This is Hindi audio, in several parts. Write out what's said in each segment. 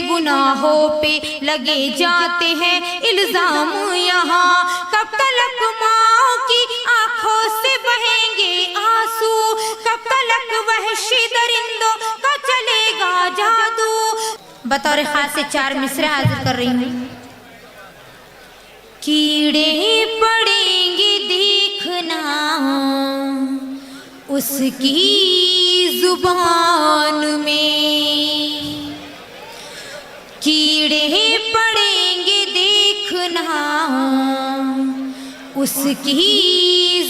बेगुनाहों पे लगे जाते हैं इल्जाम यहाँ। कब तलक माँ की आंखों से बहेंगे आंसू, कब तलक वहशी दरिंदों का चलेगा जादू। बतौर खास से 4 मिसरे हाजिर कर रही हूँ। कीड़े पड़ेंगे देखना उसकी जुबान में, कीड़े पड़ेंगे देखना उसकी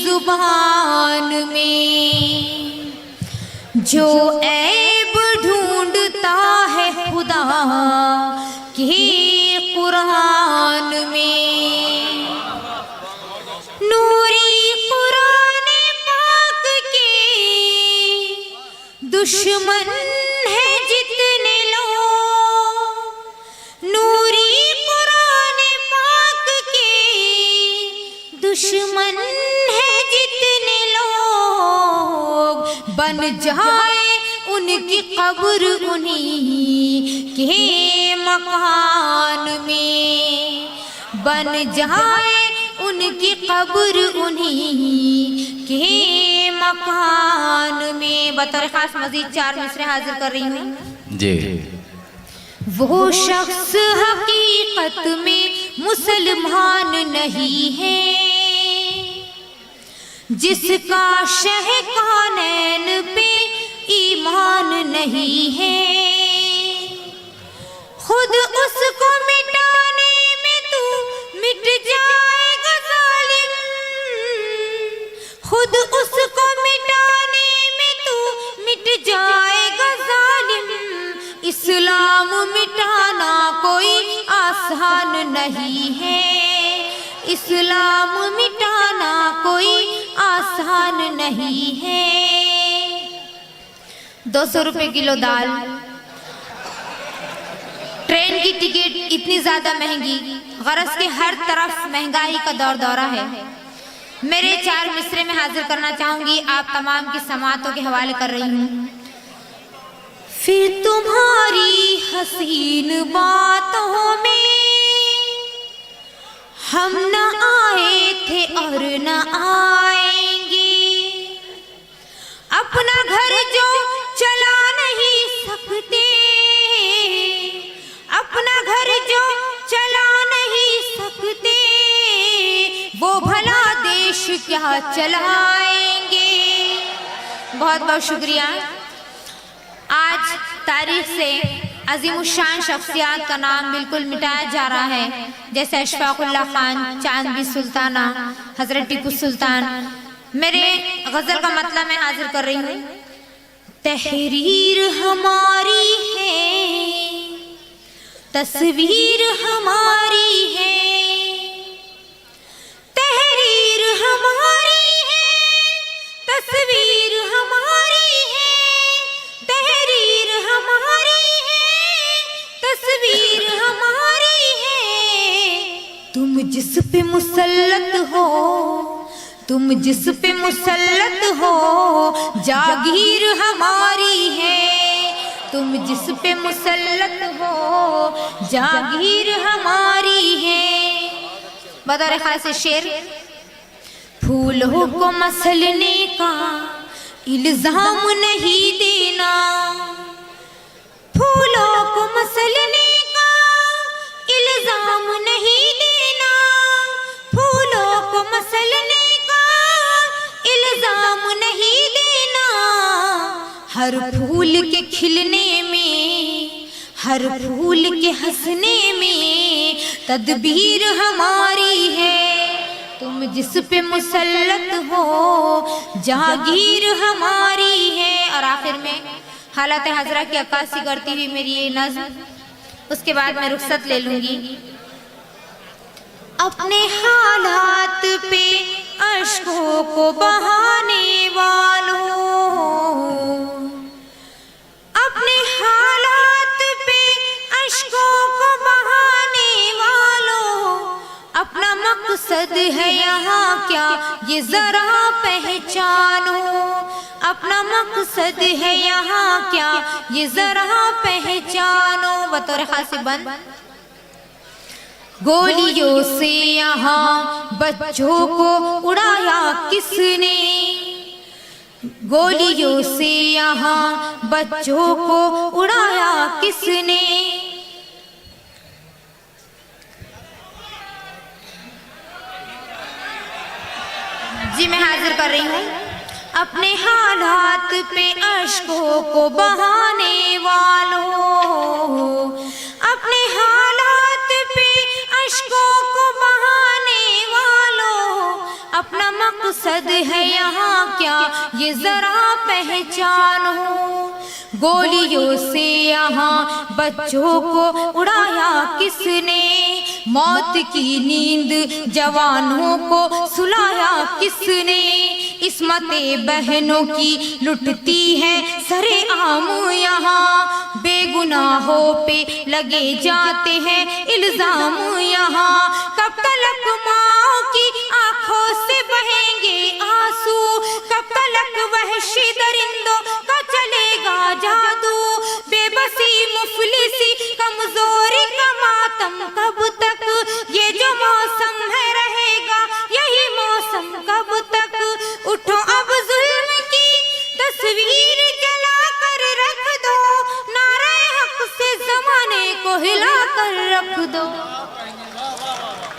जुबान में। जो ऐब ढूंढता है खुदा के कुरान में, नूरी कुरान पाक के दुश्मन है जितने लोग, नूरी कुरान पाक के दुश्मन है जितने लोग। बन जाए उनकी कब्र उन्हीं के मकान में, बन जाए उनकी कब्र उन्हीं के मकान में। बतौर खास मजीद 4 मिसरे हाजिर कर रही हूँ जी। वो शख्स हकीकत में मुसलमान नहीं है जिसका शहकानैन पे ईमान नहीं है। खुद उसको मिटाने में तू मिट जाएगा जालिम, खुद उसको मिटाने में तू मिट जाएगा जालिम। इस्लाम मिटाना कोई आसान नहीं है, इस्लाम मिटाना कोई आसान नहीं है। 200 रुपए किलो दाल, ट्रेन की टिकट इतनी ज्यादा महंगी, गरज के हर तरफ महंगाई का दौर दौरा है। मेरे 4 मिसरे में हाजिर करना चाहूंगी, आप तमाम की समातों के हवाले कर रही हूँ। फिर तुम्हारी हसीन बातों में हम न आए थे और न आएंगे, अपना घर जो चला नहीं सकते, अपना घर जो चला नहीं सकते, वो भला देश क्या चलाएंगे। बहुत बहुत शुक्रिया। आज तारीख से अजीमुशान शख्सियात का नाम बिल्कुल मिटाया जा रहा है, जैसे अशफाकुल्लाह खान, चांदबी सुल्ताना, हजरत टीपू सुल्तान। मेरे गजल का मतलब मैं हाजिर कर रही हूँ। तहरीर हमारी है, तस्वीर हमारी है, तहरीर हमारी है, तस्वीर हमारी है, तहरीर हमारी है, तस्वीर हमारी है। तुम जिस पे मुसल्लत हो, तुम जिस पे मुसल्लत हो, जागीर हमारी है, तुम जिस पे मुसल्लत हो, जागीर हमारी है। बतौर खास शेर। फूलों को मसलने का इल्जाम नहीं देना, फूलों को मसलने का इल्जाम नहीं देना, फूलों को मसलने का इल्जाम नहीं देना। हर फूल के खिलने में, हर फूल के हंसने में तदबीर हमारी है, तुम जिस पे मुसल्लत हो, जागीर हमारी है। और आखिर में हालत हजरा की अक्कासी करती हुई मेरी ये नज़्म, उसके बाद मैं रुखसत ले लूंगी। अपने हालात पे अश्कों को बहाने वालों, अपने हालात पे अश्कों को बहाने वालों, अपना मकसद है यहाँ क्या ये जरा पहचानो, अपना मकसद है यहाँ क्या ये जरा पहचानो। बतौर खास बंद। गोलियों से यहाँ बच्चों को उड़ाया किसने, गोलियों से यहाँ बच्चों को उड़ाया किसने। जी मैं हाजिर कर रही हूँ। अपने हालात पे अश्कों को बहाने वालों, अपने हालात पे अश्कों को बहाने वालों, अपना मकसद है यहाँ क्या ये जरा पहचानो। गोलियों से यहाँ बच्चों को उड़ाया किसने, मौत की नींद जवानों को सुलाया किसने। इस्मतें बहनों की लुटती है सरे आम यहाँ, बेगुनाहों पे लगे जाते हैं इल्जाम यहाँ। कब तलक माँ की आंखों से बहेंगे आंसू, कब तलक वहशी दरिंदों का चलेगा जादू। बेबसी मुफलिसी कमजोरी का मातम कब तक, ये जो मौसम है रहेगा यही मौसम कब तक। उठो अब जुल्म की तस्वीर जला कर रख दो, नारे हक से जमाने को हिला कर रख दो।